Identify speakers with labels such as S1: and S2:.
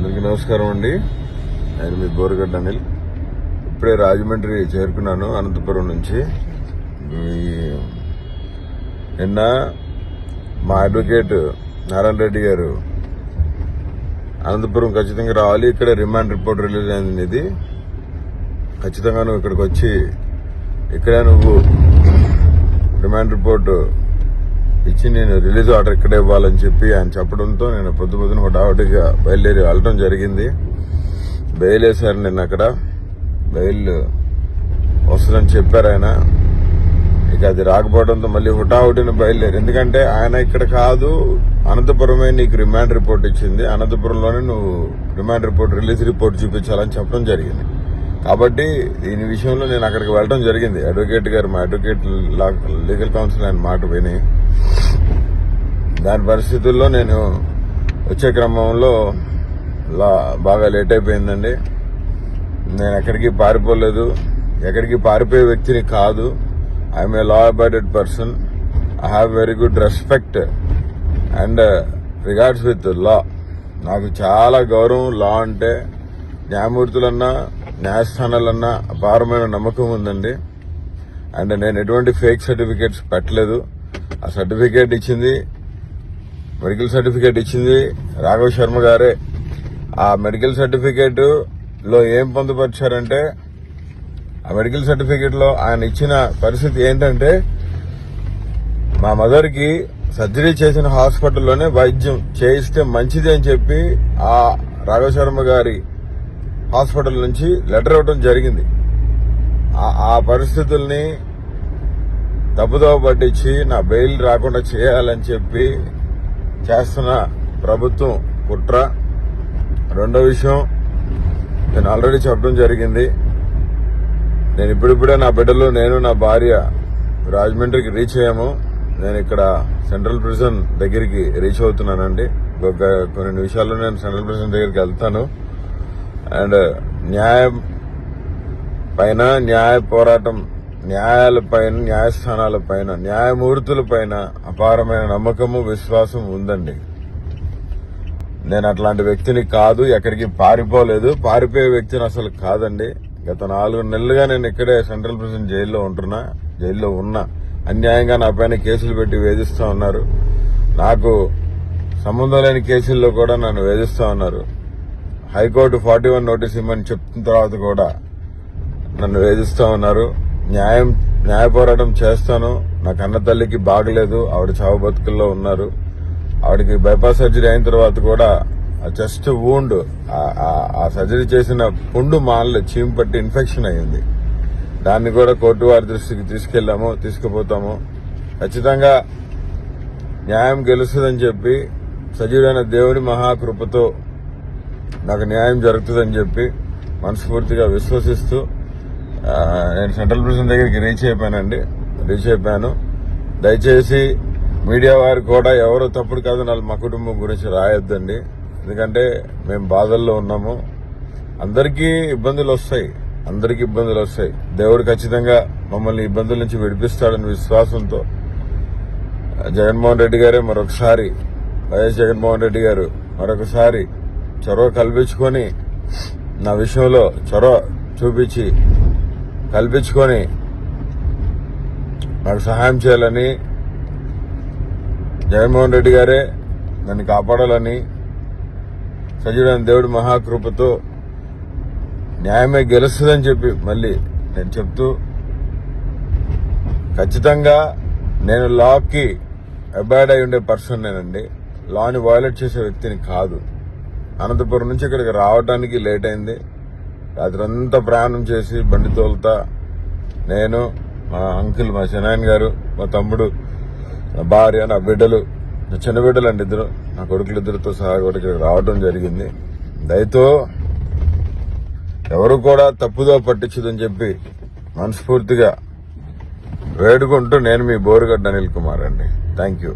S1: అందరికీ నమస్కారం అండి. నేను మీ బోరుగడ్డ అనిల్. ఇప్పుడే రాజమండ్రి చేరుకున్నాను అనంతపురం నుంచి. నిన్న మా అడ్వకేట్ నారాయణ రెడ్డి గారు అనంతపురం ఖచ్చితంగా రావాలి, ఇక్కడ రిమాండ్ రిపోర్ట్ రిలీజ్ అయింది, ఇది ఖచ్చితంగా నువ్వు ఇక్కడికి వచ్చి ఇక్కడే నువ్వు రిమాండ్ రిపోర్ట్ ఇచ్చి నేను రిలీజ్ ఆర్డర్ ఇక్కడే ఇవ్వాలని చెప్పి ఆయన చెప్పడంతో నేను పొద్దున హుటాహుటిగా బయలుదేరి వెళ్ళడం జరిగింది. బెయిల్ వేశారు నిన్న, అక్కడ బెయిల్ వస్తుందని చెప్పారు ఆయన. ఇక అది రాకపోవడంతో మళ్ళీ హుటాహుటిని బయలుదేరి, ఎందుకంటే ఆయన ఇక్కడ కాదు అనంతపురమే నీకు రిమాండ్ రిపోర్ట్ ఇచ్చింది, అనంతపురంలోనే నువ్వు రిమాండ్ రిపోర్ట్ రిలీజ్ రిపోర్ట్ చూపించాలని చెప్పడం జరిగింది. కాబట్టి దీని విషయంలో నేను అక్కడికి వెళ్ళడం జరిగింది. అడ్వకేట్ గారు, మా అడ్వకేట్ లీగల్ కౌన్సిల్ ఆయన మాట విని, దాని పరిస్థితుల్లో నేను వచ్చే క్రమంలో బాగా లేట్ అయిపోయిందండి. నేను ఎక్కడికి పారిపోలేదు, ఎక్కడికి పారిపోయే వ్యక్తిని కాదు. I'm a law abided person. I have very good respect and regards with law. నాకు చాలా గౌరవం లా అంటే. న్యాయమూర్తులన్నా న్యాయస్థానాలన్నా అపారమైన నమ్మకం ఉందండి. అండ్ నేను ఎటువంటి ఫేక్ సర్టిఫికేట్స్ పెట్టలేదు. ఆ సర్టిఫికేట్ ఇచ్చింది, మెడికల్ సర్టిఫికేట్ ఇచ్చింది రాఘవ్ శర్మ గారే. ఆ మెడికల్ సర్టిఫికేట్ లో ఏం పొందుపరిచారంటే, ఆ మెడికల్ సర్టిఫికేట్ లో ఆయన ఇచ్చిన పరిస్థితి ఏంటంటే, మా మదర్ కి సర్జరీ చేసిన హాస్పిటల్లోనే వైద్యం చేయిస్తే మంచిది అని చెప్పి ఆ రాఘవ్ శర్మ గారి హాస్పిటల్ నుంచి లెటర్ ఇవ్వడం జరిగింది. ఆ పరిస్థితుల్ని తప్పుదోవ పట్టించి నా బెయిల్ రాకుండా చేయాలని చెప్పి చేస్తున్న ప్రభుత్వం కుట్ర. రెండో విషయం, నేను ఆల్రెడీ చెప్పడం జరిగింది, నేను ఇప్పుడిప్పుడే నా బిడ్డలు, నేను నా భార్య రాజమండ్రికి రీచ్ అయ్యాము. నేను ఇక్కడ సెంట్రల్ ప్రిజన్ దగ్గరికి రీచ్ అవుతున్నానండి. కొన్ని నిమిషాల్లో నేను సెంట్రల్ ప్రిజన్ దగ్గరికి వెళ్తాను. అండ్ న్యాయం పైన, న్యాయ పోరాటం, న్యాయాలపైన, న్యాయస్థానాలపైన, న్యాయమూర్తులపైన అపారమైన నమ్మకము, విశ్వాసం ఉందండి. నేను అట్లాంటి వ్యక్తిని కాదు, ఎక్కడికి పారిపోలేదు, పారిపోయే వ్యక్తిని అసలు కాదండి. గత 4 నెలలుగా నేను ఇక్కడే సెంట్రల్ ప్రిజన్ జైల్లో ఉన్నా. అన్యాయంగా నా పైన కేసులు పెట్టి వేధిస్తా ఉన్నారు. నాకు సంబంధం లేని కేసుల్లో కూడా నన్ను వేధిస్తా ఉన్నారు. హైకోర్టు 41 నోటీస్ ఇమ్మని చెప్పిన తర్వాత కూడా నన్ను వేధిస్తా ఉన్నారు. న్యాయ పోరాటం చేస్తాను. నా కన్న తల్లికి బాగలేదు, ఆవిడ చావు బతుకుల్లో ఉన్నారు. ఆవిడకి బైపాస్ సర్జరీ అయిన తర్వాత కూడా చెస్ట్ వూండ్, ఆ సర్జరీ చేసిన పుండు మానలు చీము పట్టి ఇన్ఫెక్షన్ అయ్యింది. దాన్ని కూడా కోర్టు వారి దృష్టికి తీసుకుపోతాము. ఖచ్చితంగా న్యాయం గెలుస్తుందని చెప్పి, సజీవుడైన దేవుడి మహాకృపతో నాకు న్యాయం జరుగుతుందని చెప్పి మనస్ఫూర్తిగా విశ్వసిస్తూ నేను సెంట్రల్ ప్రిజన్ దగ్గరికి రీచ్ అయిపోయాను. దయచేసి మీడియా వారు కూడా ఎవరో తప్పుడు కాదు మా కుటుంబం గురించి రాయొద్దండి. ఎందుకంటే మేము బాధల్లో ఉన్నాము. అందరికీ ఇబ్బందులు వస్తాయి. దేవుడు ఖచ్చితంగా మమ్మల్ని ఇబ్బందుల నుంచి విడిపిస్తాడని విశ్వాసంతో జగన్మోహన్ రెడ్డి గారే మరొకసారి, వైఎస్ జగన్మోహన్ రెడ్డి గారు మరొకసారి చొరవ కల్పించుకొని, నా విషయంలో చొరవ చూపించి కల్పించుకొని నాకు సహాయం చేయాలని, జగన్మోహన్ రెడ్డి గారే నన్ను కాపాడాలని, సజీవుడైన దేవుడి మహాకృపతో న్యాయమే గెలుస్తుందని చెప్పి మళ్ళీ నేను చెప్తూ, ఖచ్చితంగా నేను లాకి అబాయిడ్ అయి ఉండే పర్సన్ నేనండి. లాని వయోలేట్ చేసే వ్యక్తిని కాదు. అనంతపురం నుంచి ఇక్కడికి రావడానికి లేట్ అయింది. రాత్రంతా ప్రయాణం చేసి బండి తోలుతా నేను, మా అంకుల్, మా చెన్నాయన్ గారు, మా తమ్ముడు, నా భార్య, నా బిడ్డలు, నా చిన్న బిడ్డలు అండి ఇద్దరు, నా కొడుకులిద్దరితో సహా కూడా ఇక్కడికి రావడం జరిగింది. దయతో ఎవరు కూడా తప్పుదో పట్టించదని చెప్పి మనస్ఫూర్తిగా వేడుకుంటూ, నేను మీ బోరుగడ్డ అనిల్ కుమార్ అండి. Thank you.